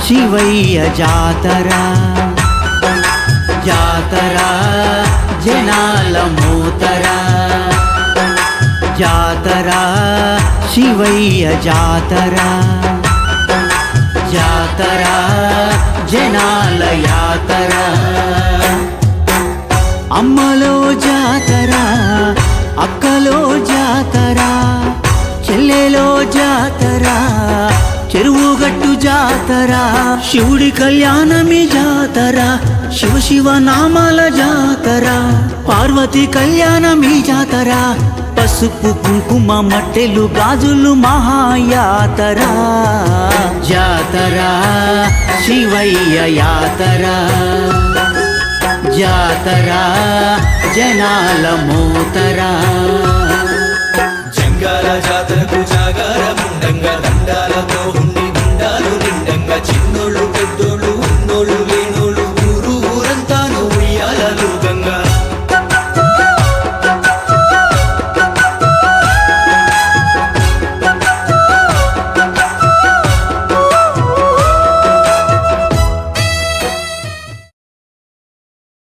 శివయ్య జాతర జాతర జనాల మూతర జాతర శివయ్య జాతర జాతర జనాల యాతర అమ్మలో జాతర అక్కలో జాతర చెల్లెలో జాతర చెరువుగట్టు జాతర శివుడి కళ్యాణమి జాతర శివ శివ నామాల జాతర పార్వతి కళ్యాణమి జాతర పసుపు కుంకుమ మట్టెలు గాజులు మహాయాతర జాతర శివయ్య యాతర జాతర జనాల మూతర